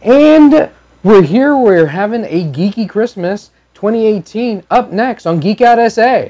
And we're here, we're having a Geeky Christmas 2018 up next on Geek Out SA.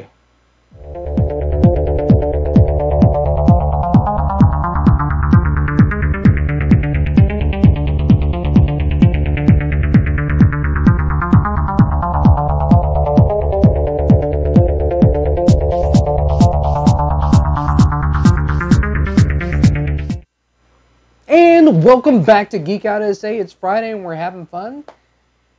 And welcome back to Geek Out SA. It's Friday and we're having fun.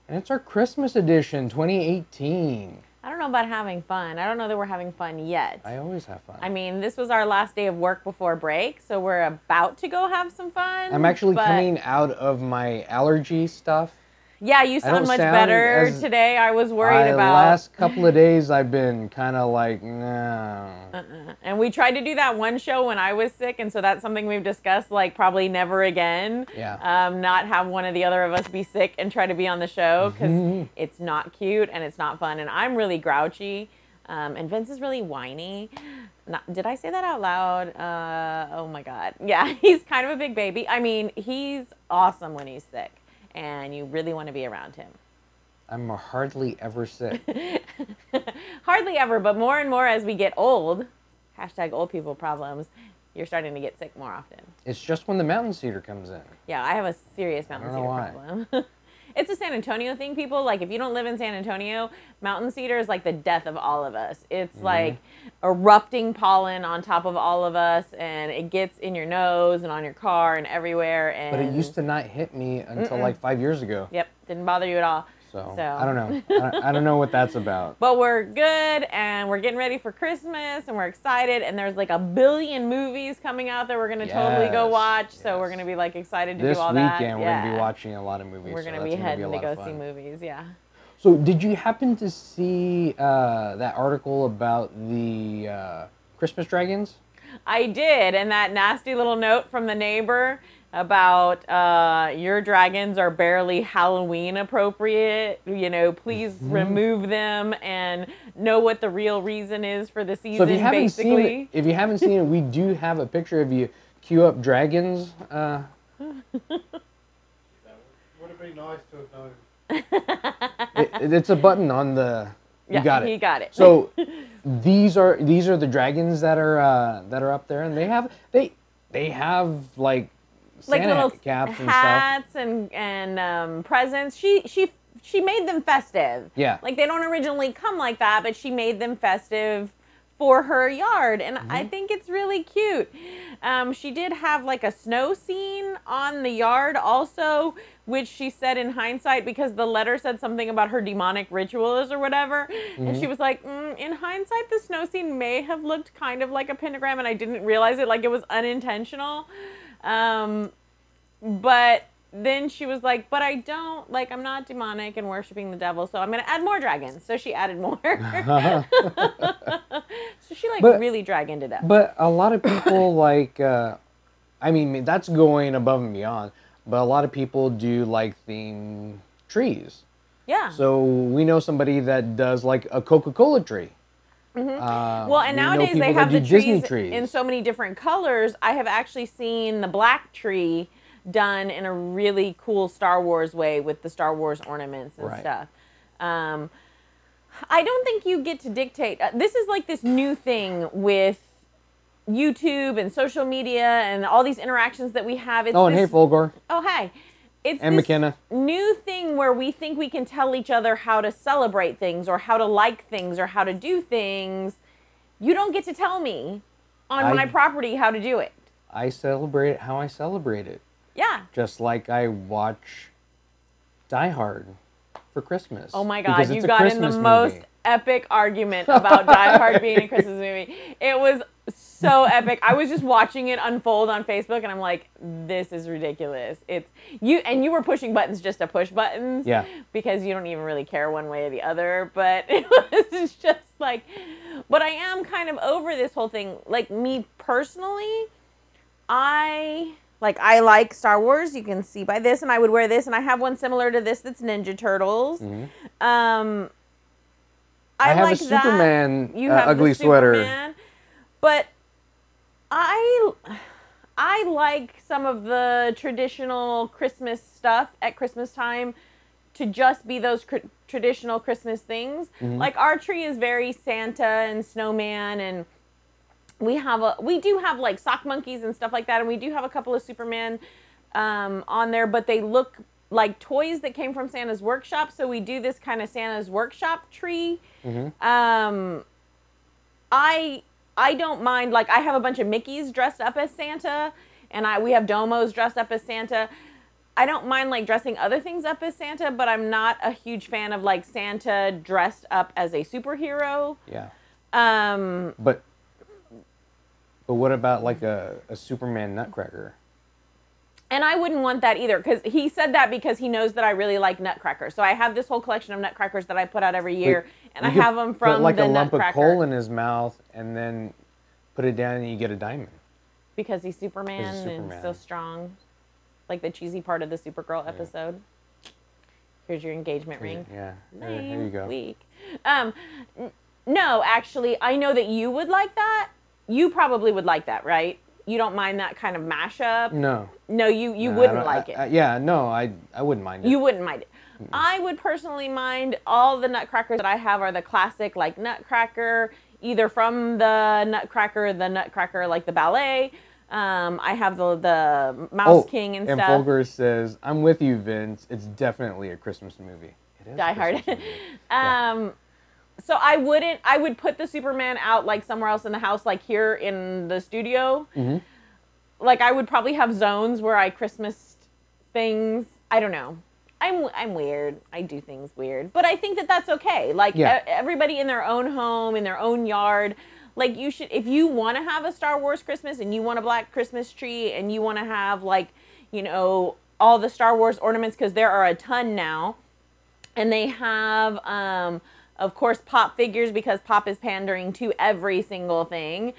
And it's our Christmas edition 2018. I don't know about having fun. I don't know that we're having fun yet. I always have fun. I mean, this was our last day of work before break, so we're about to go have some fun. I'm actually coming out of my allergy stuff. Yeah, you sound much better today. I was worried about. The last couple of days I've been kind of like, no. And we tried to do that one show when I was sick, and so that's something we've discussed, like probably never again. Yeah. Not have one of the other of us be sick and try to be on the show, because it's not cute and it's not fun. And I'm really grouchy, and Vince is really whiny. Did I say that out loud? Oh my God. Yeah, he's kind of a big baby. I mean, he's awesome when he's sick, and you really want to be around him. I'm hardly ever sick. Hardly ever, but more and more as we get old, hashtag old people problems, you're starting to get sick more often. It's just when the mountain cedar comes in. Yeah, I have a serious mountain cedar problem. It's a San Antonio thing, people. Like, if you don't live in San Antonio, mountain cedar is like the death of all of us. It's like erupting pollen on top of all of us, and it gets in your nose and on your car and everywhere. And but it used to not hit me until like 5 years ago. Yep, didn't bother you at all. So I don't know. I don't know what that's about. But we're good, and we're getting ready for Christmas, and we're excited. And there's like a billion movies coming out that we're gonna totally go watch. So we're gonna be like excited to do all that. This weekend we're gonna be watching a lot of movies. We're gonna be heading to go see movies. Yeah. So did you happen to see that article about the Christmas dragons? I did, and that nasty little note from the neighbor about your dragons are barely Halloween appropriate. You know, please remove them and know what the real reason is for the season. So if you haven't seen it, we do have a picture of you queue up dragons. Would it be nice to have known? It's a button on the. You got it. He got it. So these are the dragons that are up there, and they have like Santa little caps and hats stuff. and presents. She made them festive. Yeah. Like, they don't originally come like that, but she made them festive for her yard, and I think it's really cute. She did have like a snow scene on the yard also, which she said in hindsight, because the letter said something about her demonic rituals or whatever, and she was like, in hindsight, the snow scene may have looked kind of like a pentagram, and I didn't realize it, like it was unintentional. But then she was like, but I'm not demonic and worshiping the devil, so I'm going to add more dragons. So she added more. So she really dragoned it up. But a lot of people I mean, that's going above and beyond, but a lot of people do like theme trees. Yeah. So we know somebody that does like a Coca-Cola tree. Well, and nowadays they have the trees in so many different colors. I have actually seen the black tree done in a really cool Star Wars way with the Star Wars ornaments and stuff. I don't think you get to dictate. This is like this new thing with YouTube and social media and all these interactions that we have. It's and hey, Fulgor. Oh, hey. It's and this McKenna. New thing where we think we can tell each other how to celebrate things or how to like things or how to do things. You don't get to tell me on my property how to do it. I celebrate it how I celebrate it. Yeah. Just like I watch Die Hard for Christmas. Oh my God, you got in the most epic argument about Die Hard being a Christmas movie. It was so epic. I was just watching it unfold on Facebook, and I'm like, this is ridiculous. It's you, and you were pushing buttons just to push buttons. Yeah. Because you don't even really care one way or the other. But it was just like, but I am kind of over this whole thing. Like, me personally, I like Star Wars. You can see by this, and I would wear this, and I have one similar to this that's Ninja Turtles. I have like a Superman ugly sweater. But I I like some of the traditional Christmas stuff at Christmas time to just be those traditional Christmas things. Mm-hmm. Like our tree is very Santa and snowman, and we do have like sock monkeys and stuff like that, and we do have a couple of Superman on there, but they look like toys that came from Santa's workshop. So we do this kind of Santa's workshop tree. Mm-hmm. I don't mind, like I have a bunch of Mickeys dressed up as Santa, and we have Domos dressed up as Santa. I don't mind like dressing other things up as Santa, but I'm not a huge fan of like Santa dressed up as a superhero. Yeah. Um, But what about like a Superman Nutcracker? And I wouldn't want that either, because he said that because he knows that I really like Nutcrackers. So I have this whole collection of Nutcrackers that I put out every year, and I have them from put like the a lump Nutcracker. of coal in his mouth, and then put it down, and you get a diamond. Because he's Superman, He's Superman. and so strong, like the cheesy part of the Supergirl episode. Here's your engagement ring. Yeah, there Lame, you go. weak. No, actually, I know that you would like that. You probably would like that, right? You don't mind that kind of mashup? No. No, you No, wouldn't like it. I wouldn't mind it. You wouldn't mind it. I would personally mind all the Nutcrackers that I have are the classic, like Nutcracker, either from the Nutcracker like the ballet. I have the Mouse King and stuff. And Folger says, "I'm with you, Vince. It's definitely a Christmas movie. It is Die a Hard. Christmas movie." So I would put the Superman out like somewhere else in the house, like here in the studio. Mm-hmm. Like I would probably have zones where I Christmased things. I don't know. I'm weird. I do things weird, but I think that that's okay. Like everybody in their own home, in their own yard. Like you should, if you want to have a Star Wars Christmas and you want a black Christmas tree and you want to have like, you know, all the Star Wars ornaments, because there are a ton now, and they have, of course, Pop figures, because Pop is pandering to every single thing.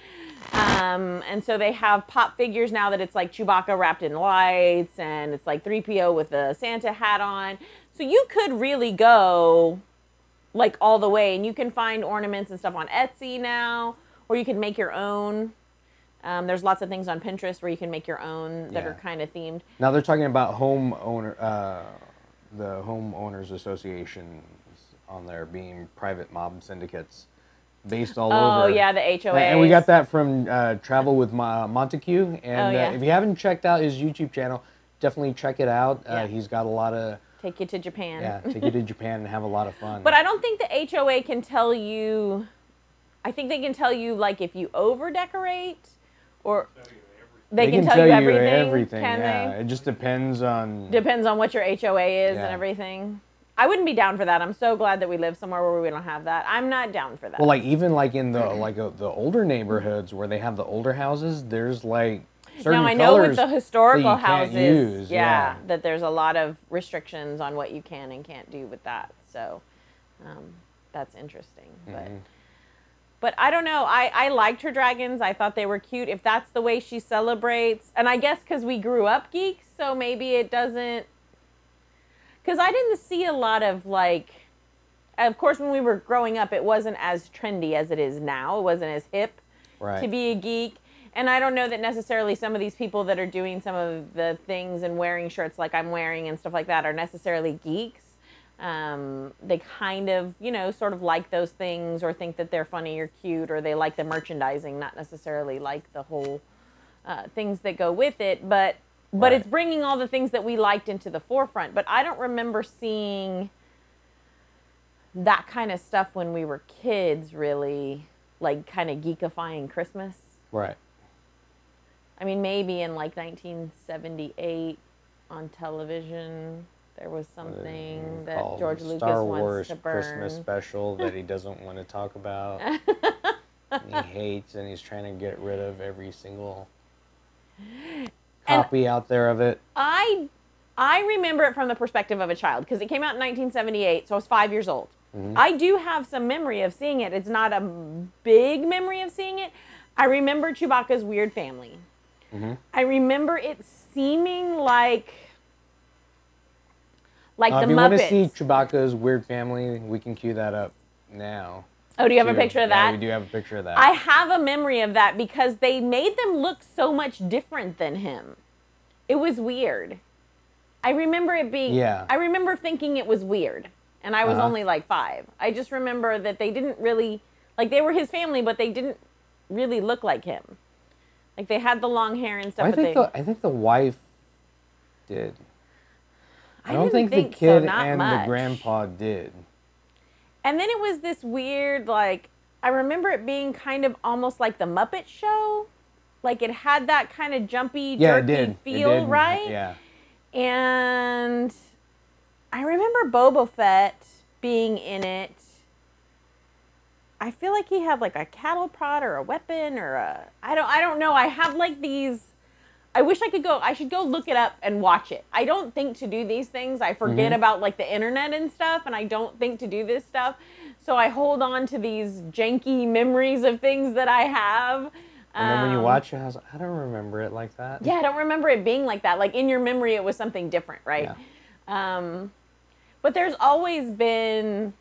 And so they have Pop figures now that it's like Chewbacca wrapped in lights, and it's like 3PO with a Santa hat on. So you could really go like all the way, and you can find ornaments and stuff on Etsy now, or you can make your own. There's lots of things on Pinterest where you can make your own that are kind of themed. Now they're talking about the homeowners associations on there being private mob syndicates based all over. Oh yeah, the HOA. And we got that from Travel with Montague. And yeah. if you haven't checked out his YouTube channel, definitely check it out. He's got a lot of... Take you to Japan. Yeah, take you to Japan and have a lot of fun. But I don't think the HOA can tell you... I think they can tell you, like, if you over-decorate, or... They can tell you everything, can they? It just depends on... Depends on what your HOA is and everything. I wouldn't be down for that. I'm so glad that we live somewhere where we don't have that. I'm not down for that. Well, like, even like in the the older neighborhoods where they have the older houses, there's like certain now I know with the historical that you can't houses, use, that there's a lot of restrictions on what you can and can't do with that. So that's interesting. But I don't know. I liked her dragons. I thought they were cute. If that's the way she celebrates, and I guess because we grew up geeks, so maybe it doesn't. Because I didn't see a lot of, like, of course, when we were growing up, it wasn't as trendy as it is now. It wasn't as hip to be a geek. And I don't know that necessarily some of these people that are doing some of the things and wearing shirts like I'm wearing and stuff like that are necessarily geeks. They kind of, you know, sort of like those things, or think that they're funny or cute, or they like the merchandising, not necessarily like the whole things that go with it. But it's bringing all the things that we liked into the forefront. But I don't remember seeing that kind of stuff when we were kids, really, like kind of geekifying Christmas. Right. I mean, maybe in like 1978 on television, there was something that George Lucas Star wants Wars to burn. Christmas special that he doesn't want to talk about. He hates, and he's trying to get rid of every single copy out there of it. I remember it from the perspective of a child, because it came out in 1978, so I was 5 years old. I do have some memory of seeing it. It's not a big memory of seeing it. I remember Chewbacca's weird family. I remember it seeming like the Muppets. If you want to see Chewbacca's weird family, we can cue that up now. Oh, do you have a too. picture of Yeah, that? we do have a picture of that. I have a memory of that because they made them look so much different than him. It was weird. I remember it being, Yeah. I remember thinking it was weird. And I was only like 5. I just remember that they didn't really, like they were his family, but they didn't really look like him. Like they had the long hair and stuff. I think the wife did. I don't think the kid and the grandpa did. And then it was this weird, like, I remember it being kind of almost like the Muppet Show. Like it had that kind of jumpy, jerky feel, right? Yeah. And I remember Boba Fett being in it. I feel like he had like a cattle prod or a weapon or a, I don't know. I have like these, I should go look it up and watch it. I don't think to do these things. I forget about like the internet and stuff, and I don't think to do this stuff. So I hold on to these janky memories of things that I have. And then when you watch it, I was like, I don't remember it like that. Yeah, I don't remember it being like that. Like in your memory, it was something different, right? Yeah. But there's always been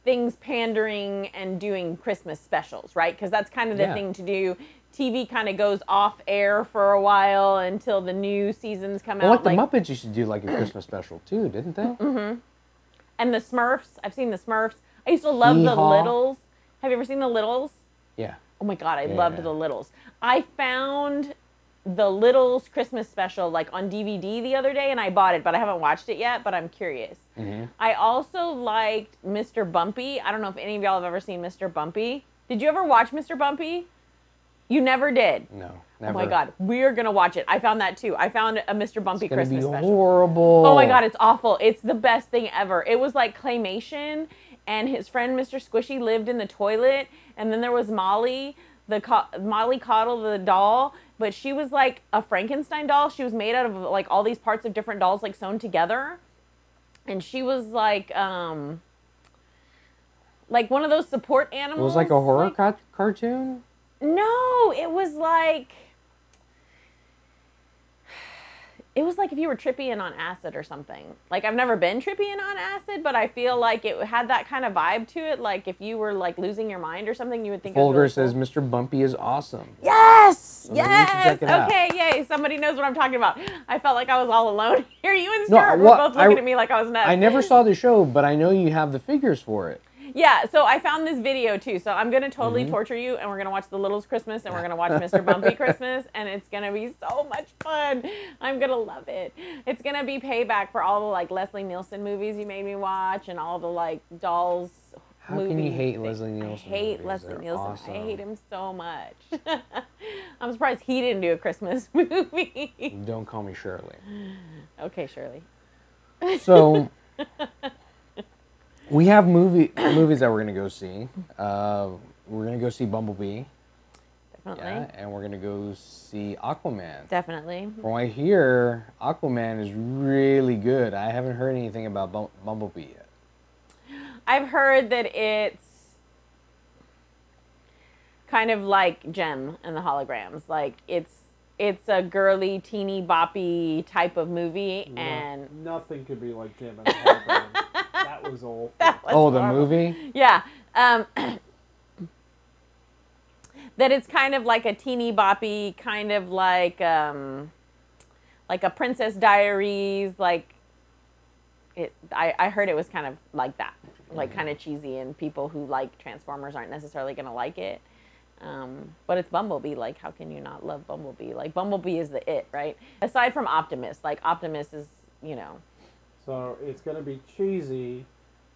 things pandering and doing Christmas specials, right? Because that's kind of the thing to do. TV kind of goes off air for a while until the new seasons come out. Well, like the Muppets used to do like a Christmas special too, didn't they? Mm-hmm. And the Smurfs. I've seen the Smurfs. I used to love the Littles. Have you ever seen the Littles? Yeah. Oh my God, I loved the Littles. I found the Littles Christmas special like on DVD the other day and I bought it, but I haven't watched it yet, but I'm curious. I also liked Mr. Bumpy. I don't know if any of y'all have ever seen Mr. Bumpy. Did you ever watch Mr. Bumpy? You never did? No, never. Oh my God, we're going to watch it. I found that too. I found a Mr. Bumpy Christmas special. It's gonna be horrible. Oh my God, it's awful. It's the best thing ever. It was like claymation and his friend Mr. Squishy lived in the toilet and then there was Molly, Molly Coddle the doll, but she was like a Frankenstein doll. She was made out of like all these parts of different dolls like sewn together. And she was like one of those support animals. It was like a horror cartoon? No, it was like if you were trippy and on acid or something. Like I've never been trippy and on acid, but I feel like it had that kind of vibe to it. Like if you were like losing your mind or something, you would think. Folger really says cool. Mr. Bumpy is awesome. Yes, so yes. Okay, yay! Somebody knows what I'm talking about. I felt like I was all alone here. You and Stuart were both looking at me like I was nuts. I never saw the show, but I know you have the figures for it. Yeah, so I found this video too. So I'm gonna totally torture you, and we're gonna watch the Littles Christmas, and we're gonna watch Mr. Bumpy Christmas, and it's gonna be so much fun. I'm gonna love it. It's gonna be payback for all the like Leslie Nielsen movies you made me watch, and all the like dolls. How can you hate Leslie Nielsen? I hate Leslie Nielsen. Awesome. I hate him so much. I'm surprised he didn't do a Christmas movie. Don't call me Shirley. Okay, Shirley. So. We have movies that we're going to go see. We're going to go see Bumblebee. Definitely. Yeah, and we're going to go see Aquaman. Definitely. From what I hear, Aquaman is really good. I haven't heard anything about Bumblebee yet. I've heard that it's kind of like Gem and the Holograms. Like it's a girly, teeny boppy type of movie, and nothing could be like Gem and the Holograms. That was all. The movie? Yeah. That it's kind of like a teeny boppy, kind of like a Princess Diaries. Like I heard it was kind of like that, like kind of cheesy, and people who like Transformers aren't necessarily going to like it. But it's Bumblebee. Like, how can you not love Bumblebee? Like, Bumblebee is the it, right? Aside from Optimus, like Optimus is, So it's going to be cheesy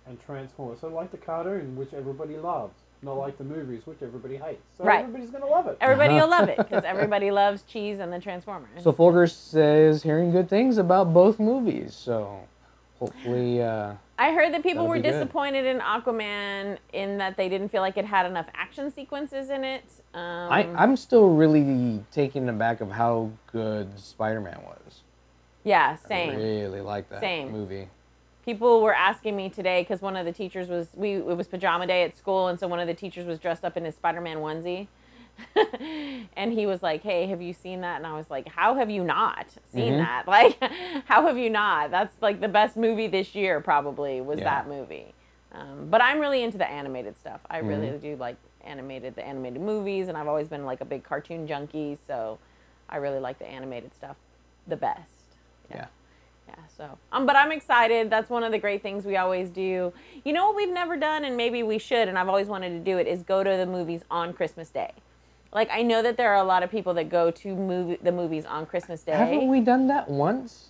and Transformers. So like the cartoon, which everybody loves. Not like the movies, which everybody hates. So everybody's going to love it. Everybody will love it, because everybody loves cheese and the Transformers. So Folger says hearing good things about both movies. So hopefully... I heard that people were disappointed in Aquaman in that they didn't feel like it had enough action sequences in it. I'm still really taken aback of how good Spider-Man was. Yeah, same. I really like that movie. People were asking me today, because one of the teachers was, it was pajama day at school, and so one of the teachers was dressed up in his Spider-Man onesie. And he was like, hey, have you seen that? And I was like, how have you not seen that? Like, how have you not? That's like the best movie this year, probably, was that movie. But I'm really into the animated stuff. I really do like the animated movies, and I've always been like a big cartoon junkie, so I really like the animated stuff the best. Yeah. Yeah, so, but I'm excited. That's one of the great things we always do. You know what we've never done, and maybe we should, and I've always wanted to do it, is go to the movies on Christmas Day. Like, I know that there are a lot of people that go to the movies on Christmas Day. Haven't we done that once?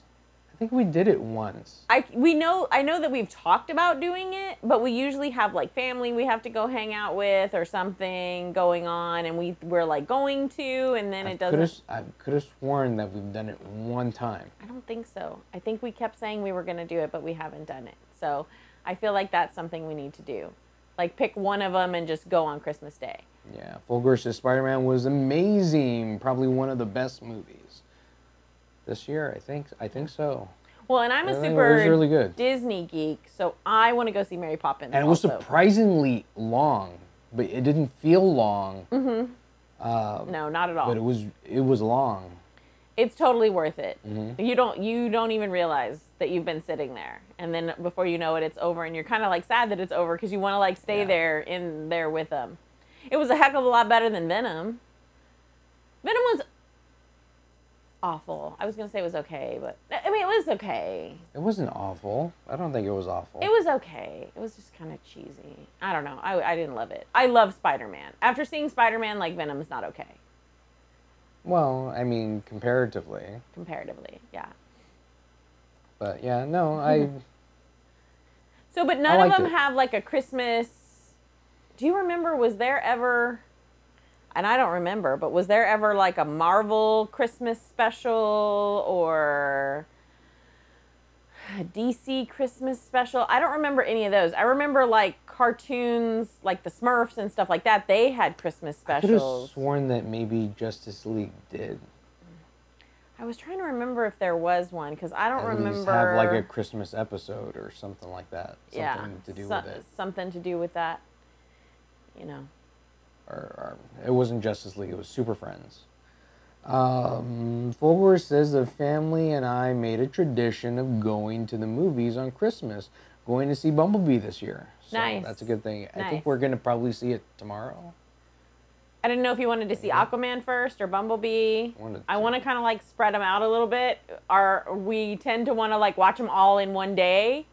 I think we did it once. I know that we've talked about doing it, but we usually have like family we have to go hang out with or something going on, and we're like going to, and then it doesn't. I could have sworn that we've done it one time. I don't think so. I think we kept saying we were going to do it, but we haven't done it. So I feel like that's something we need to do. Like, pick one of them and just go on Christmas Day. Yeah, Full vs. Spider-Man was amazing. Probably one of the best movies this year. I think so. Well, and I'm a It was super really good. Disney geek, so I want to go see Mary Poppins. And it was surprisingly long, but it didn't feel long. No, not at all. But it was long. It's totally worth it. You don't even realize that you've been sitting there, and then before you know it, it's over, and you're kind of like sad that it's over because you want to like stay there with them. It was a heck of a lot better than Venom. Venom was awful. I was gonna say it was okay, but I mean, it was okay. It wasn't awful. I don't think it was awful. It was okay. It was just kind of cheesy. I don't know. I didn't love it. I love Spider-Man. After seeing Spider-Man, like, Venom's not okay. Well, I mean, comparatively. Comparatively, yeah. But yeah, no, So, but none of them have like a Christmas. Do you remember? Was there ever? And I don't remember, but was there ever like a Marvel Christmas special or a DC Christmas special? I don't remember any of those. I remember like cartoons, like the Smurfs and stuff like that. They had Christmas specials. I could have sworn that maybe Justice League did. I was trying to remember if there was one, because I don't remember. Least have like a Christmas episode or something like that. Something to do with it. Something to do with that. You know. Or it wasn't Justice League, it was Super Friends. Fulgore says the family and I made a tradition of going to the movies on Christmas, going to see Bumblebee this year. So nice. That's a good thing. Nice. I think we're going to probably see it tomorrow. I didn't know if you wanted to see Aquaman first or Bumblebee. I want to kind of like spread them out a little bit. We tend to want to like watch them all in one day.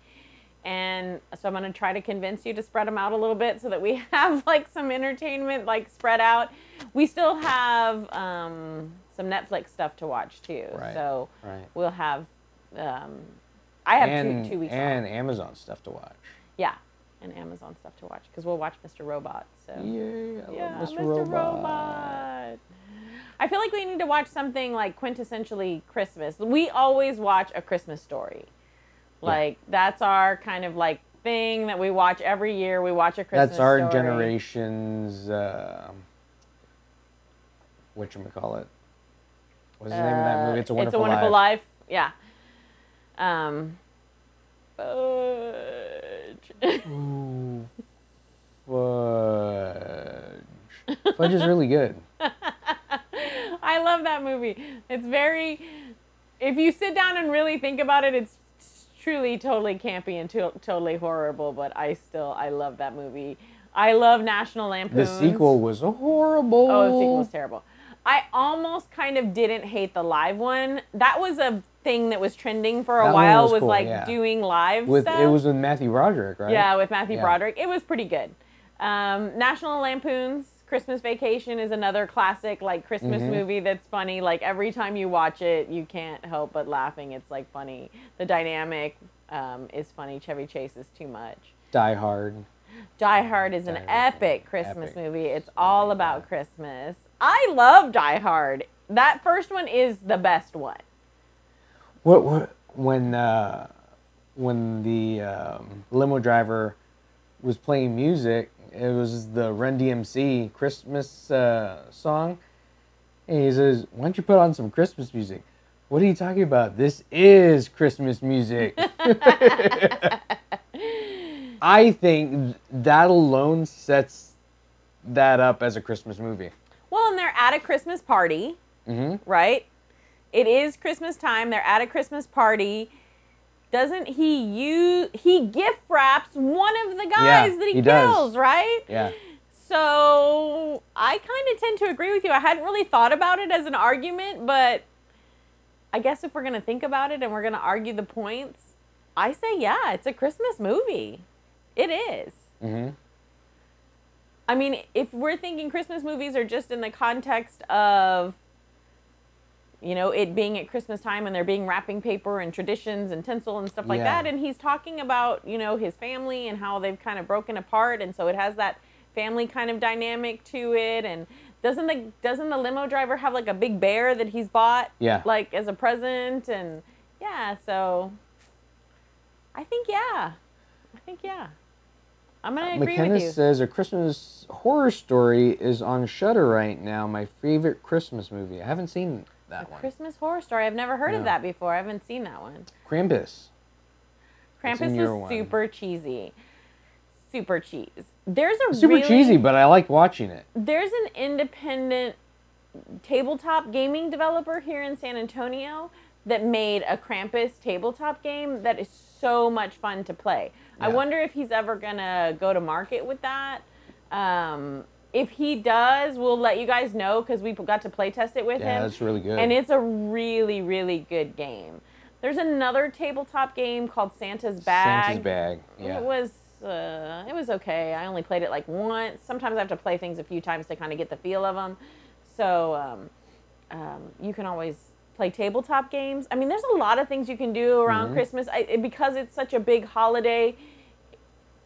And so I'm going to try to convince you to spread them out a little bit so that we have like some entertainment like spread out. We still have some Netflix stuff to watch too. Right. So we'll have, I have 2 weeks and off. Amazon stuff to watch. Yeah. And Amazon stuff to watch because we'll watch Mr. Robot. So Yay, I love Mr. Robot. I feel like we need to watch something like quintessentially Christmas. We always watch A Christmas Story. Like, that's our kind of like thing that we watch every year. We watch A Christmas Story. That's our generation's, whatchamacallit. What's the name of that movie? It's a Wonderful Life. Yeah. Ooh, Fudge is really good. I love that movie. It's very, if you sit down and really think about it, it's truly totally campy and totally horrible, but I love that movie. I love National Lampoon. The sequel was horrible. Oh, the sequel was terrible. I almost kind of didn't hate the live one. That was a thing that was trending for a while, was cool, like doing live stuff. It was with Matthew Broderick, right? Yeah, with Matthew Broderick. It was pretty good. National Lampoon's Christmas Vacation is another classic like Christmas movie that's funny. Like, every time you watch it, you can't help but laughing. It's like funny. The dynamic is funny. Chevy Chase is too much. Die Hard. Die Hard is an epic Christmas movie. It's all about Christmas. I love Die Hard. That first one is the best one. When the limo driver was playing music, it was the Run DMC Christmas song, and he says, "Why don't you put on some Christmas music?" What are you talking about? This is Christmas music. I think that alone sets that up as a Christmas movie. Well, and they're at a Christmas party, right? It is Christmas time. They're at a Christmas party, doesn't he gift wraps one of the Yeah, guys that he does. kills, right? Yeah. So I kind of tend to agree with you. I hadn't really thought about it as an argument, but I guess if we're going to think about it and we're going to argue the points, I say, yeah, it's a Christmas movie. It is. Mm-hmm. I mean, if we're thinking Christmas movies are just in the context of, you know, it being at Christmas time and there being wrapping paper and traditions and tinsel and stuff like Yeah. that, and he's talking about, you know, his family and how they've kind of broken apart, and so it has that family kind of dynamic to it. And doesn't the limo driver have like a big bear that he's bought, Yeah, like as a present? And yeah, so I think yeah, I'm gonna agree McKenna with you. says A Christmas Horror Story is on Shudder right now. My favorite Christmas movie. I haven't seen that one. Christmas Horror Story. I've never heard of that before. I haven't seen that one. Krampus. Krampus was super cheesy. Super cheese. There's a super really, cheesy, but I like watching it. There's an independent tabletop gaming developer here in San Antonio that made a Krampus tabletop game that is so much fun to play. Yeah. I wonder if he's ever gonna go to market with that. If he does, we'll let you guys know because we got to play test it with him. Yeah, it's really good. And it's a really, really good game. There's another tabletop game called Santa's Bag. Santa's Bag, yeah. It was okay. I only played it like once. Sometimes I have to play things a few times to kind of get the feel of them. So you can always play tabletop games. I mean, there's a lot of things you can do around Christmas. Because it's such a big holiday,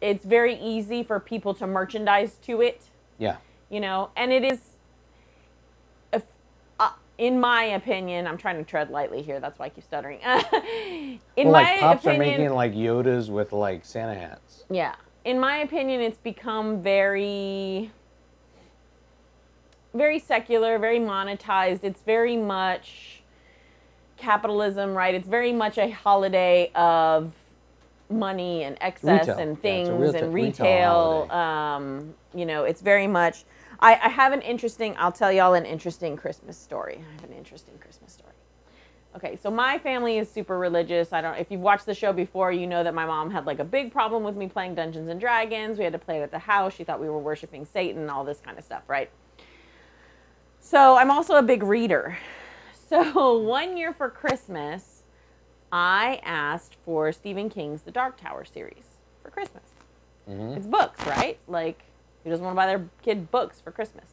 it's very easy for people to merchandise to it. Yeah. You know, and it is, in my opinion, I'm trying to tread lightly here. That's why I keep stuttering. Pops are making like Yodas with like Santa hats. Yeah. In my opinion, it's become very, very secular, very monetized. It's very much capitalism, right? It's very much a holiday of money and excess and things and retail. You know, it's very much. I have I'll tell y'all an interesting Christmas story. I have an interesting Christmas story. Okay, so my family is super religious. If you've watched the show before, you know that my mom had like a big problem with me playing Dungeons and Dragons. We had to play it at the house. She thought we were worshiping Satan, all this kind of stuff, right? So I'm also a big reader. So one year for Christmas, I asked for Stephen King's The Dark Tower series for Christmas. Mm-hmm. It's books, right? Like, who doesn't want to buy their kid books for Christmas?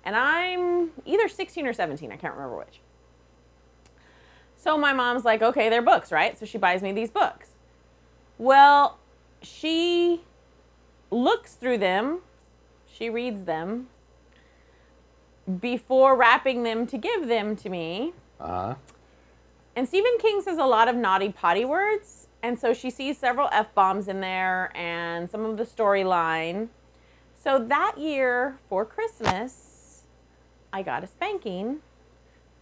And I'm either 16 or 17. I can't remember which. So my mom's like, okay, they're books, right? So she buys me these books. Well, she looks through them. She reads them before wrapping them to give them to me. Uh-huh. And Stephen King says a lot of naughty potty words. And so she sees several F-bombs in there and some of the storyline. So that year for Christmas, I got a spanking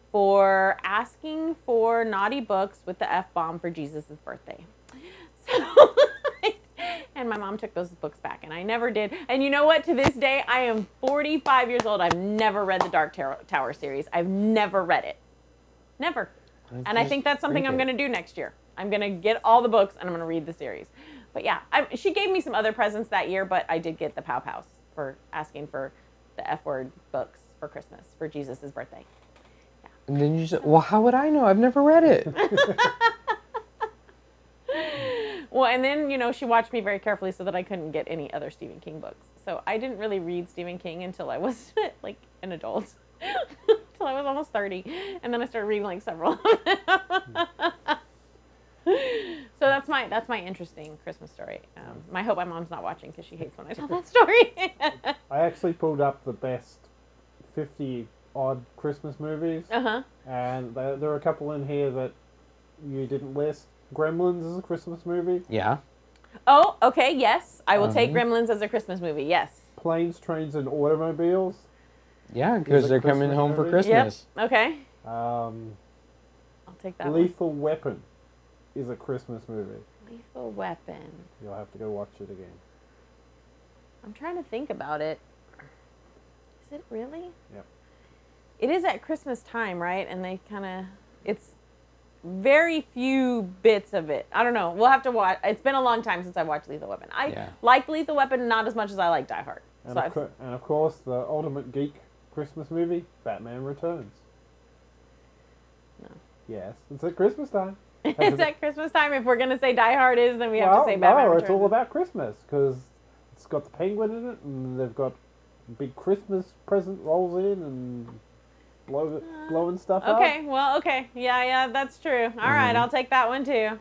for asking for naughty books with the F-bomb for Jesus' birthday. So, and my mom took those books back, and I never did. And you know what? To this day, I am 45 years old. I've never read the Dark Tower series. I've never read it. Never. And I think that's something I'm going to do next year. I'm going to get all the books, and I'm going to read the series. But yeah, she gave me some other presents that year, but I did get the Pow Pows for asking for the F-word books for Christmas for Jesus' birthday. Yeah. And then you said, well, how would I know? I've never read it. Well, and then, you know, she watched me very carefully so that I couldn't get any other Stephen King books. So I didn't really read Stephen King until I was, like, an adult. Until I was almost 30. And then I started reading, like, several of them. So that's my interesting Christmas story. I hope my mom's not watching because she hates when I tell that story. I actually pulled up the best 50-odd Christmas movies. Uh-huh. And there are a couple in here that you didn't list. Gremlins is a Christmas movie. Yeah. Oh, okay, yes. I will take Gremlins as a Christmas movie, yes. Planes, Trains, and Automobiles. Yeah, because they're coming home for Christmas. Yep. Okay. I'll take that Lethal Weapon is a Christmas movie. Lethal Weapon. You'll have to go watch it again. I'm trying to think about it. Is it really? Yep. It is at Christmas time, right? And they kind of, very few bits of it. I don't know. We'll have to watch. It's been a long time since I watched Lethal Weapon. I like Lethal Weapon not as much as I like Die Hard. And, and of course, the ultimate geek Christmas movie, Batman Returns. No. Yes, it's at Christmas time. It's at Christmas time. If we're going to say Die Hard is, then we have to say Batman Returns. It's all about Christmas because it's got the penguin in it, and they've got a big Christmas present rolls in and blowing stuff up. Okay, well, okay. Yeah, that's true. All right, I'll take that one too.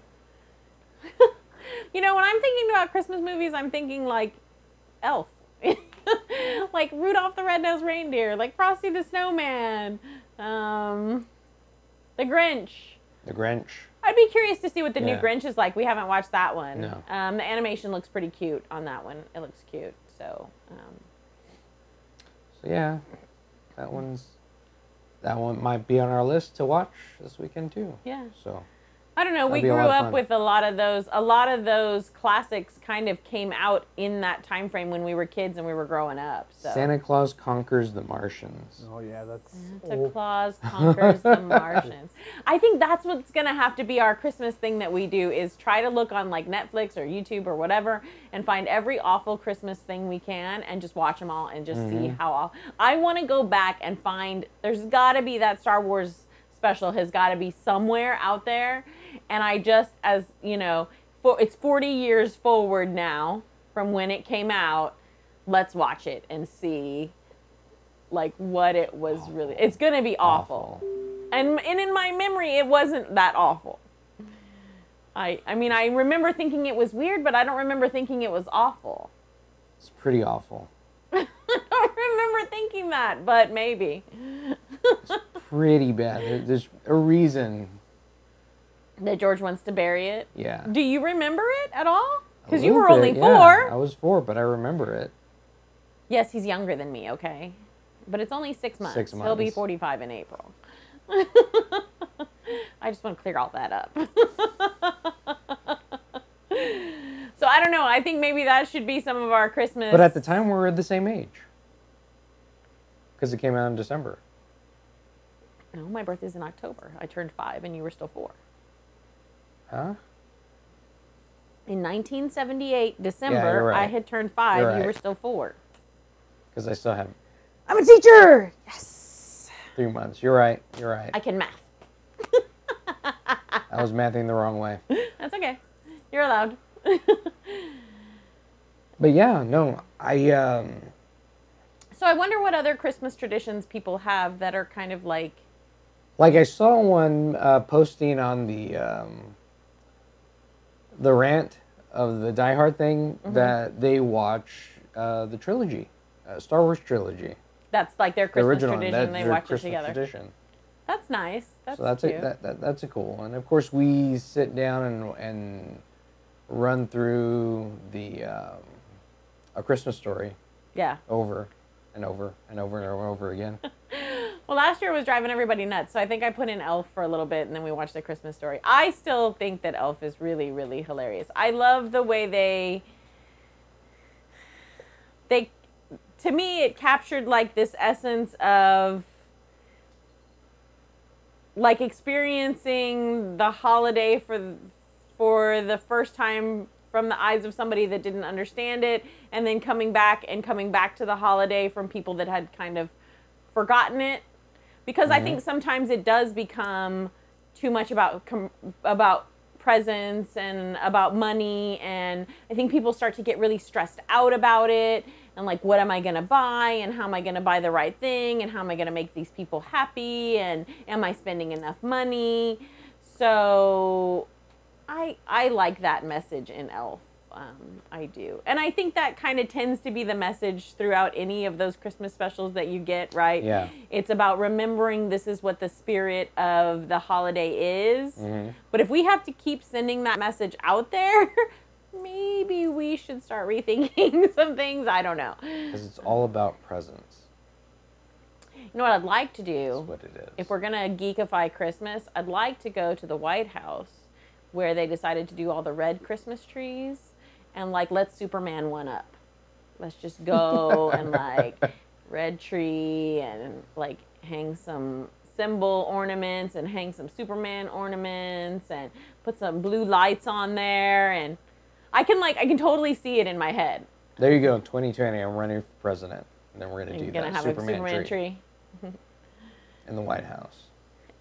You know, when I'm thinking about Christmas movies, I'm thinking like Elf. Like Rudolph the Red-Nosed Reindeer, like Frosty the Snowman, The Grinch. The Grinch. I'd be curious to see what the new Grinch is like. We haven't watched that one. No. The animation looks pretty cute on that one. It looks cute. So yeah, that one might be on our list to watch this weekend too. Yeah. So I don't know. We grew up with a lot of those. A lot of those classics kind of came out in that time frame when we were kids and we were growing up. So. Santa Claus Conquers the Martians. Oh yeah, that's Santa Claus Conquers the Martians. I think that's what's gonna have to be our Christmas thing that we do is try to look on like Netflix or YouTube or whatever and find every awful Christmas thing we can and just watch them all and just see how awful. I want to go back and find. There's got to be that Star Wars special has got to be somewhere out there. And I just, as you know, it's 40 years forward now from when it came out. Let's watch it and see, like, what it was really. It's gonna be awful. And in my memory, it wasn't that awful. I mean, I remember thinking it was weird, but I don't remember thinking it was awful. It's pretty awful. I don't remember thinking that, but maybe. It's pretty bad. There's a reason that George wants to bury it. Yeah. Do you remember it at all? Because you were only 4. I was 4, but I remember it. Yes, he's younger than me, okay? But it's only 6 months. 6 months. He'll be 45 in April. I just want to clear all that up. So I don't know. I think maybe that should be some of our Christmas. But at the time, we were the same age. Because it came out in December. No, my birthday's in October. I turned 5 and you were still 4. Huh? In 1978, December, Yeah, you're right. I had turned 5. You're right. You were still 4. Because I still have I'm a teacher! Yes! 3 months. You're right. You're right. I can math. I was mathing the wrong way. That's okay. You're allowed. But yeah, no, So I wonder what other Christmas traditions people have that are kind of like I saw one posting on the rant of the Die Hard thing that they watch the trilogy, Star Wars trilogy. That's like their Christmas original, tradition. They watch Christmas it together. Tradition. That's nice. That's so cute. that's a cool one. Of course, we sit down and run through the A Christmas Story. Yeah. Over and over and over and over again. Well, last year was driving everybody nuts, so I think I put in Elf for a little bit, and then we watched The Christmas Story. I still think that Elf is really, really hilarious. I love the way they to me, it captured like this essence of like experiencing the holiday for the first time from the eyes of somebody that didn't understand it, and then coming back to the holiday from people that had kind of forgotten it. Because I think sometimes it does become too much about presents and about money, and I think people start to get really stressed out about it, and like, what am I going to buy, and how am I going to buy the right thing, and how am I going to make these people happy, and am I spending enough money? So I like that message in Elf. I do. And I think that kind of tends to be the message throughout any of those Christmas specials that you get, right? Yeah. It's about remembering this is what the spirit of the holiday is. But if we have to keep sending that message out there, maybe we should start rethinking some things. I don't know. Because it's all about presents. You know what I'd like to do? That's what it is. If we're going to geekify Christmas, I'd like to go to the White House where they decided to do all the red Christmas trees. And like, let's Superman one up. Let's just go and like red tree and like hang some symbol ornaments and hang some Superman ornaments and put some blue lights on there, and I can totally see it in my head. There you go, 2020. I'm running for president, and then we're gonna do that have Superman, a Superman tree in the White House.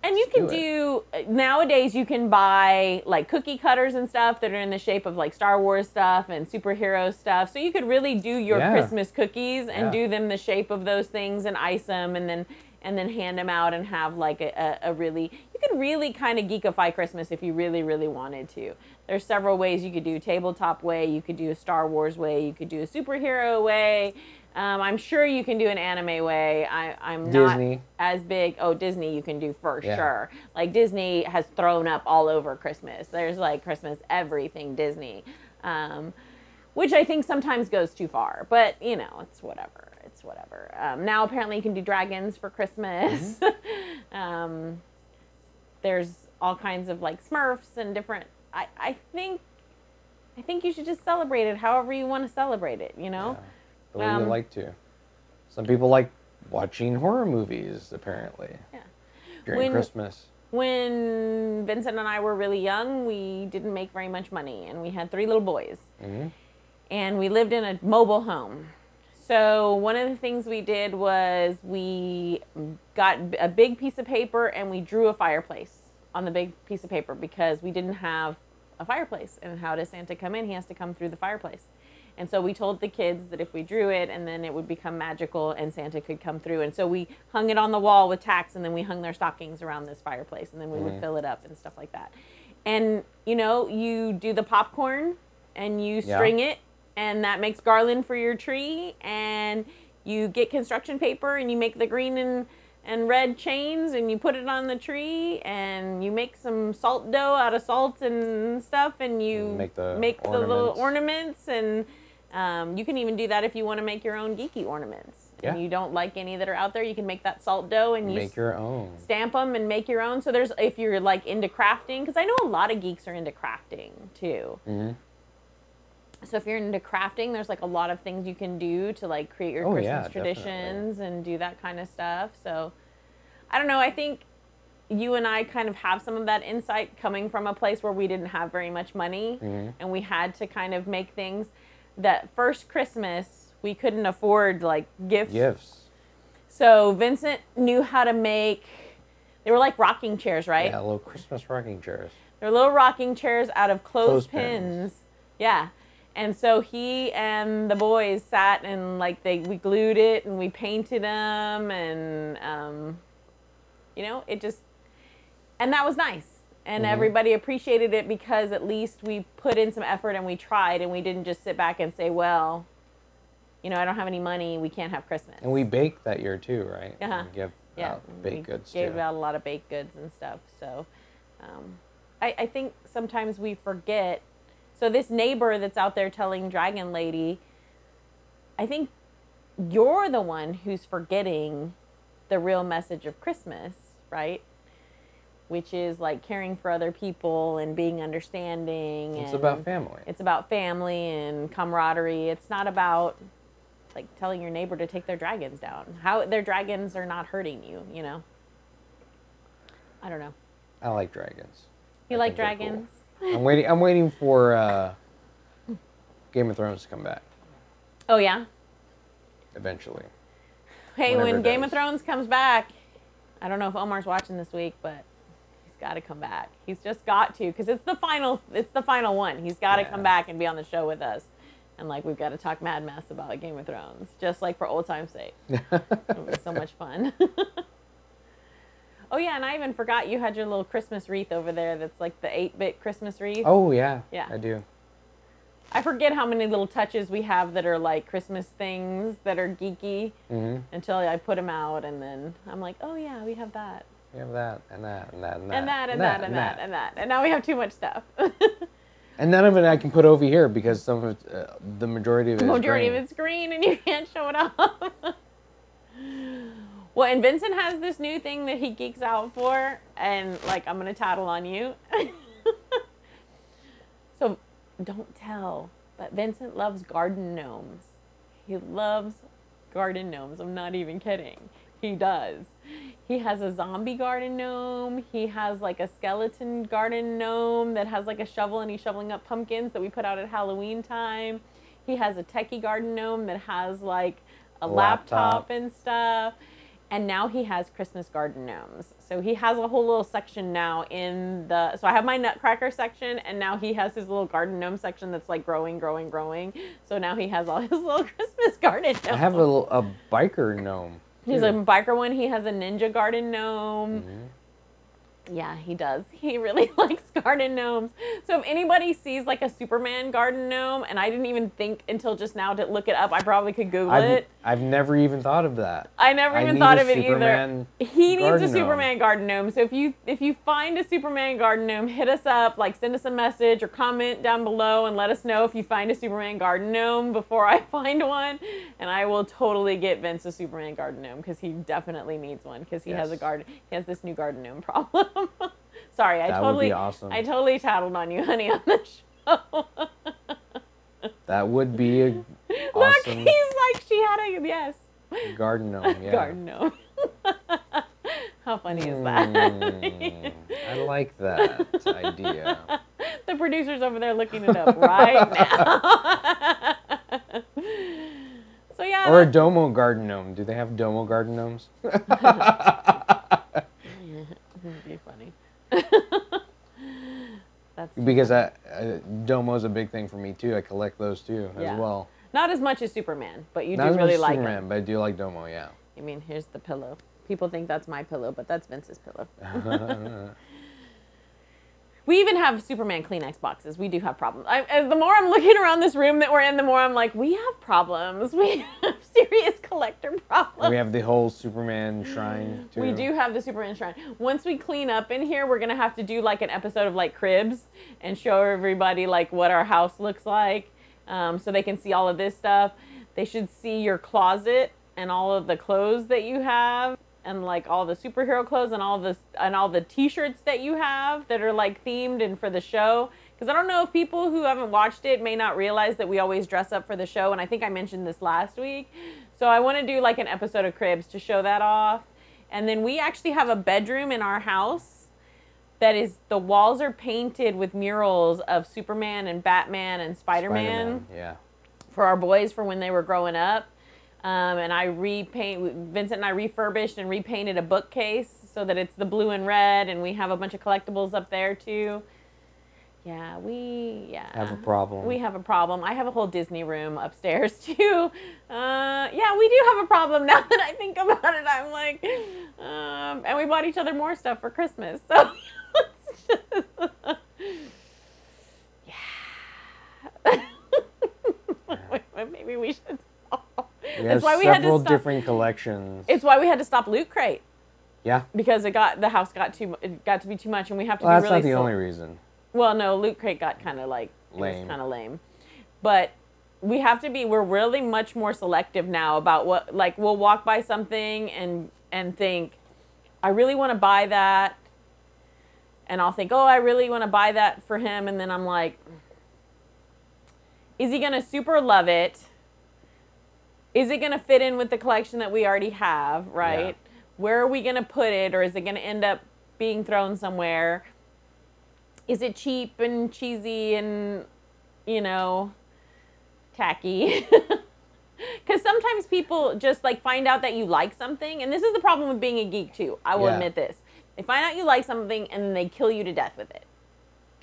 And you can do nowadays. You can buy like cookie cutters and stuff that are in the shape of like Star Wars stuff and superhero stuff. So you could really do your Christmas cookies and do them the shape of those things and ice them and then hand them out and have like a really, you could really kind of geekify Christmas if you really, really wanted to. There's several ways you could do. Tabletop way, you could do a Star Wars way, you could do a superhero way. I'm sure you can do an anime way. I'm Disney. not as big. Oh, Disney you can do for sure. Like Disney has thrown up all over Christmas. There's like Christmas everything Disney, which I think sometimes goes too far. But you know, it's whatever. It's whatever. Now apparently you can do dragons for Christmas. Mm-hmm. There's all kinds of like Smurfs and different. I think you should just celebrate it however you want to celebrate it. You know. Yeah. The way you like to. Some people like watching horror movies, apparently. Yeah. During Christmas. When Vincent and I were really young, we didn't make very much money, and we had 3 little boys. Mm-hmm. And we lived in a mobile home. So one of the things we did was we got a big piece of paper and we drew a fireplace on the big piece of paper because we didn't have a fireplace. And how does Santa come in? He has to come through the fireplace. And so we told the kids that if we drew it, and then it would become magical and Santa could come through. And so we hung it on the wall with tacks, and then we hung their stockings around this fireplace, and then we would fill it up and stuff like that. And, you know, you do the popcorn, and you string it, and that makes garland for your tree. And you get construction paper, and you make the green and red chains, and you put it on the tree, and you make some salt dough out of salt and stuff, and you make the little ornaments, and you can even do that if you want to make your own geeky ornaments. Yeah. And you don't like any that are out there, you can make that salt dough and make your own. Stamp them and make your own. So there's, if you're like into crafting, because I know a lot of geeks are into crafting too. Mm-hmm. So if you're into crafting, there's like a lot of things you can do to like create your Christmas traditions and do that kind of stuff. So I don't know, I think you and I kind of have some of that insight coming from a place where we didn't have very much money, and we had to kind of make things. That first Christmas, we couldn't afford like gifts. So Vincent knew how to make, they were like rocking chairs, right? Yeah, little Christmas rocking chairs. They're little rocking chairs out of clothespins. Yeah. And so he and the boys sat and like we glued it and we painted them, and you know, it just, and that was nice. And everybody appreciated it because at least we put in some effort and we tried, and we didn't just sit back and say, well, you know, I don't have any money, we can't have Christmas. And we baked that year too, right? Uh-huh. And give out baked goods too. Gave out a lot of baked goods and stuff. So I think sometimes we forget. So this neighbor that's out there telling Dragon Lady, I think you're the one who's forgetting the real message of Christmas, right? Which is like caring for other people and being understanding. It's about family. It's about family and camaraderie. It's not about like telling your neighbor to take their dragons down. How their dragons are not hurting you, you know? I don't know. I like dragons. You like dragons? Cool. I'm waiting for Game of Thrones to come back. Oh yeah? Eventually. Hey, when Game of Thrones comes back, I don't know if Omar's watching this week, but got to come back. He's just got to, because it's the final one. He's got to come back and be on the show with us, and like we've got to talk mad mess about Game of Thrones, just like for old time's sake. It was so much fun. Oh yeah, and I even forgot you had your little Christmas wreath over there. That's like the 8-bit Christmas wreath. Oh yeah, I do. I forget how many little touches we have that are like Christmas things that are geeky until I put them out, and then I'm like, oh yeah, we have that. We have that, and that, and that, and that. And that, and that, and that, and that. And now we have too much stuff. And none of it I can put over here because some of it, the majority of it is green. The majority of it's green, and you can't show it off. Well, and Vincent has this new thing that he geeks out for, and like, I'm going to tattle on you. So, don't tell, but Vincent loves garden gnomes. He loves garden gnomes. I'm not even kidding. He does. He has a zombie garden gnome. He has like a skeleton garden gnome that has like a shovel and he's shoveling up pumpkins that we put out at Halloween time. He has a techie garden gnome that has like a laptop and stuff. And now he has Christmas garden gnomes. So he has a whole little section now in the, so I have my Nutcracker section and now he has his little garden gnome section that's like growing. So now he has all his little Christmas garden gnomes. I have a biker gnome. He's a biker one. He has a ninja garden gnome. Mm-hmm. Yeah, he does. He really likes garden gnomes. So if anybody sees like a Superman garden gnome, and I didn't even think until just now to look it up, I probably could Google it. I've never even thought of that. I never even thought of it either. He needs a Superman garden gnome. So if you find a Superman garden gnome, hit us up, like send us a message or comment down below and let us know if you find a Superman garden gnome before I find one. And I will totally get Vince a Superman garden gnome because he definitely needs one because he has a garden. He has this new garden gnome problem. Sorry, that would be awesome. I totally tattled on you, honey, on the show. That would be a Look, awesome. he's like, she had a, yes. Garden gnome, yeah. Garden gnome. How funny is that? I like that idea. The producer's over there looking it up right now. So yeah. Or a Domo garden gnome. Do they have Domo garden gnomes? That'd be funny. That's because Domo's a big thing for me too. I collect those too as well. Not as much as Superman, but you Not do as really much like Superman, him. but I do like Domo, yeah. I mean, here's the pillow. People think that's my pillow, but that's Vince's pillow. We even have Superman Kleenex boxes. We do have problems. The more I'm looking around this room that we're in, the more I'm like, we have problems. We have serious collector problems. We have the whole Superman shrine, too. We do have the Superman shrine. Once we clean up in here, we're going to have to do like an episode of like Cribs and show everybody like what our house looks like so they can see all of this stuff. They should see your closet and all of the clothes that you have. And like all the superhero clothes and all the t-shirts that you have that are like themed and for the show. Because I don't know if people who haven't watched it may not realize that we always dress up for the show. And I think I mentioned this last week. So I want to do like an episode of Cribs to show that off. And then we actually have a bedroom in our house that is, the walls are painted with murals of Superman and Batman and Spider-Man. Yeah. For our boys for when they were growing up. And Vincent and I refurbished and repainted a bookcase so that it's the blue and red, and we have a bunch of collectibles up there too. Yeah, have a problem. We have a problem. I have a whole Disney room upstairs too. Yeah, we do have a problem now that I think about it. I'm like, and we bought each other more stuff for Christmas. So yeah. Maybe we should. We have several different collections. It's why we had to stop Loot Crate. Yeah. Because the house got to be too much, and we have to be that's really. That's not the only reason. Well, no, Loot Crate got kind of like lame. It was kind of lame, but we have to be. We're really much more selective now about what. Like, we'll walk by something and think, I really want to buy that, and I'll think, oh, I really want to buy that for him, and then I'm like, is he gonna super love it? Is it going to fit in with the collection that we already have, right? Yeah. Where are we going to put it, or is it going to end up being thrown somewhere? Is it cheap and cheesy and, tacky? Because sometimes people just, like, find out that you like something, and this is the problem with being a geek, too. I will admit this. They find out you like something, and they kill you to death with it.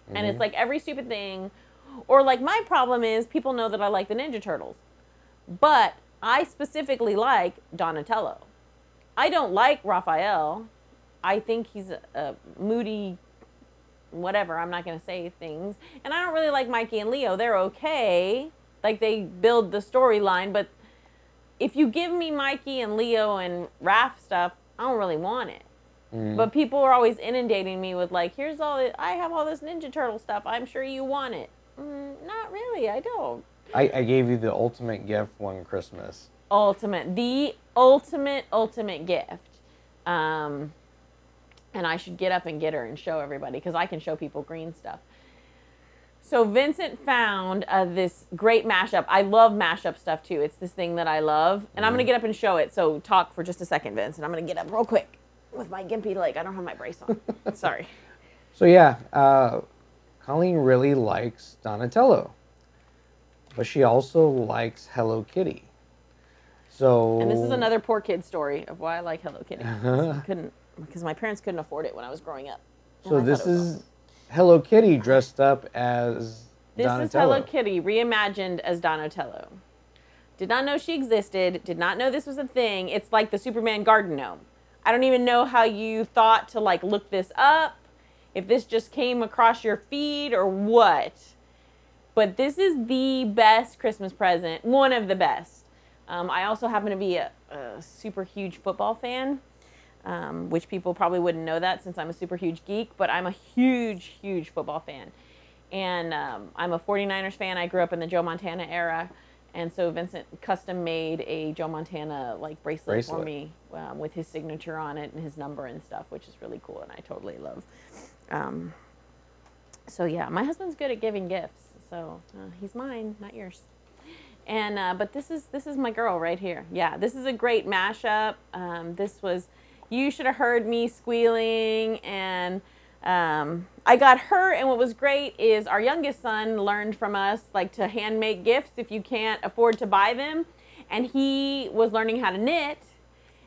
Mm-hmm. And it's, like, every stupid thing. Or, like, my problem is people know that I like the Ninja Turtles. But I specifically like Donatello. I don't like Raphael. I think he's a moody, whatever. I'm not going to say things. And I don't really like Mikey and Leo. They're okay. Like, they build the storyline. But if you give me Mikey and Leo and Raph stuff, I don't really want it. Mm. But people are always inundating me with, like, here's all this, I have all this Ninja Turtle stuff. I'm sure you want it. Not really. I don't. I gave you the ultimate gift one Christmas. The ultimate gift. And I should get up and get her and show everybody, because I can show people green stuff. So Vincent found this great mashup. I love mashup stuff too. It's this thing that I love. And I'm going to get up and show it. So talk for just a second, Vince. And I'm going to get up real quick. with my gimpy leg. I don't have my brace on. Sorry. So yeah, Colleen really likes Donatello, but she also likes Hello Kitty. So And this is another poor kid story of why I like Hello Kitty. Because my parents couldn't afford it when I was growing up. So this is Hello Kitty dressed up as Donatello. This is Hello Kitty reimagined as Donatello. Did not know she existed. Did not know this was a thing. It's like the Superman garden gnome. I don't even know how you thought to like look this up. If this just came across your feed or what. But this is the best Christmas present. One of the best. I also happen to be a super huge football fan. Which people probably wouldn't know that since I'm a super huge geek. But I'm a huge, huge football fan. And I'm a 49ers fan. I grew up in the Joe Montana era. And so Vincent custom made a Joe Montana like bracelet for me with his signature on it and his number and stuff, which is really cool and I totally love. So yeah, my husband's good at giving gifts, so he's mine, not yours. And but this is my girl right here. Yeah, this is a great mashup. You should have heard me squealing and. I got her, and what was great is our youngest son learned from us like to hand make gifts if you can't afford to buy them, and he was learning how to knit,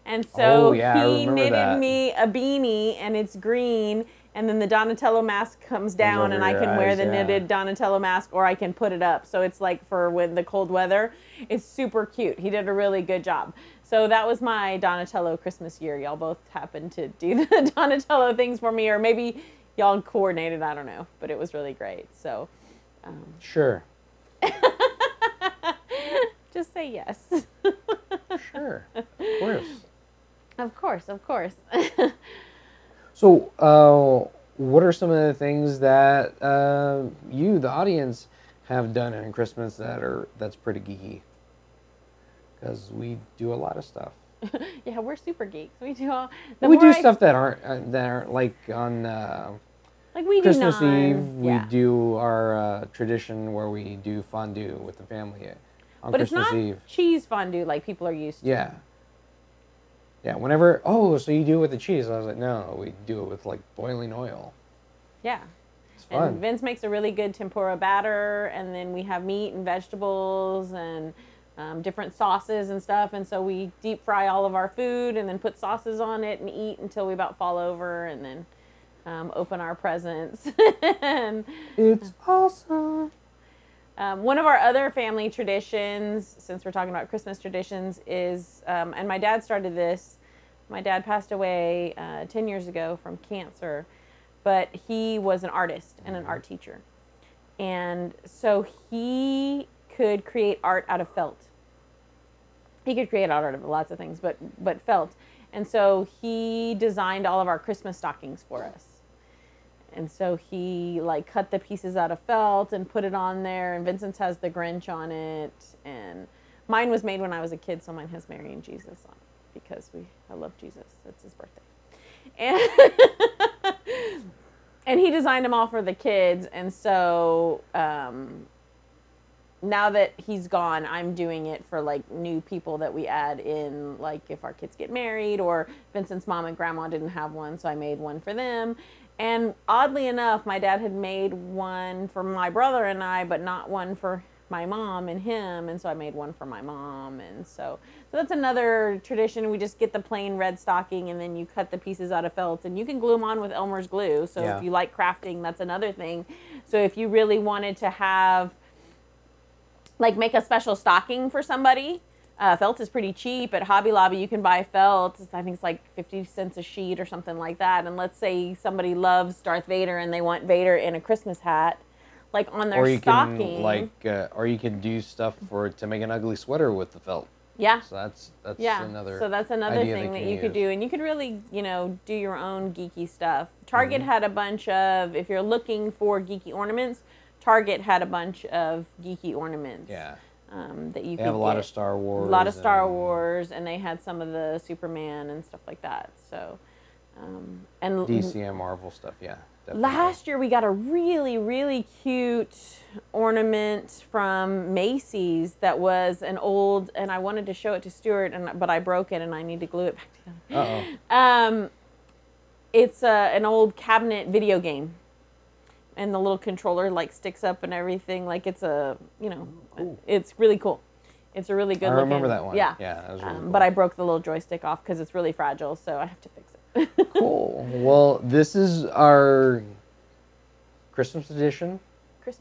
and so he knitted me a beanie, and it's green, and then the Donatello mask comes down, and I can wear the knitted Donatello mask, or I can put it up, so it's like for when the cold weather. It's super cute. He did a really good job. So that was my Donatello Christmas year. Y'all both happened to do the Donatello things for me, or maybe y'all coordinated, I don't know, but it was really great. So, sure. Just say yes. Sure, of course. Of course, of course. So, what are some of the things that you, the audience, have done in Christmas that's pretty geeky? Because we do a lot of stuff. Yeah, we're super geeks. We do all. Stuff that aren't like on like we Christmas do Eve. We do our tradition where we do fondue with the family on Christmas Eve. But it's not cheese fondue like people are used to. Yeah. Yeah. Whenever so you do it with the cheese? I was like, no, we do it with like boiling oil. Yeah. It's fun. And Vince makes a really good tempura batter, and then we have meat and vegetables and. Different sauces and stuff, and so we deep fry all of our food and then put sauces on it and eat until we about fall over, and then open our presents. And, it's awesome. One of our other family traditions, since we're talking about Christmas traditions, is, and my dad started this. My dad passed away 10 years ago from cancer, but he was an artist and an art teacher. And so he could create art out of felt. He could create art out of lots of things, but felt. And so he designed all of our Christmas stockings for us. And so he like cut the pieces out of felt and put it on there. And Vincent's has the Grinch on it. And mine was made when I was a kid, so mine has Mary and Jesus on it because I love Jesus. It's his birthday. And and he designed them all for the kids. And so now that he's gone, I'm doing it for like new people that we add in, like if our kids get married, or Vincent's mom and grandma didn't have one, so I made one for them. And oddly enough, my dad had made one for my brother and I, but not one for my mom and him, and so I made one for my mom. And so that's another tradition. We just get the plain red stocking, and then you cut the pieces out of felt, and you can glue them on with Elmer's glue. So if you like crafting, that's another thing. So if you really wanted to have like make a special stocking for somebody. Felt is pretty cheap. At Hobby Lobby, you can buy felt. I think it's like 50 cents a sheet or something like that. And let's say somebody loves Darth Vader and they want Vader in a Christmas hat, like on their stocking. Or you can do stuff to make an ugly sweater with the felt. Yeah. So that's another. So that's another thing that you could do, and you could really, do your own geeky stuff. Target had a bunch of. If you're looking for geeky ornaments, Target had a bunch of geeky ornaments. Yeah. That you they have a lot of Star Wars. A lot of Star Wars, and they had some of the Superman and stuff like that. So, and DC and Marvel stuff, yeah. Definitely. Last year we got a really, really cute ornament from Macy's that was an old, and I wanted to show it to Stuart, but I broke it and I need to glue it back together. Uh-oh. It's an old cabinet video game. And the little controller like sticks up and everything. Like it's a, Cool. it's really cool. It's a really good looking. I remember that one. Yeah. Yeah, that was really cool. But I broke the little joystick off because it's really fragile, so I have to fix it. Cool. Well, this is our Christmas edition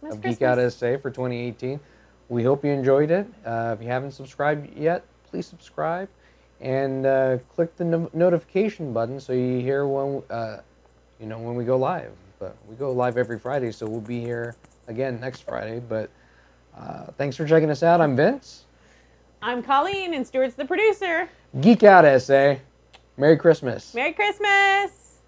of Geek Out SA for 2018. We hope you enjoyed it. If you haven't subscribed yet, please subscribe and click the notification button so you hear when when we go live. But we go live every Friday, so we'll be here again next Friday. But thanks for checking us out. I'm Vince. I'm Colleen, and Stuart's the producer. Geek Out SA. Merry Christmas. Merry Christmas.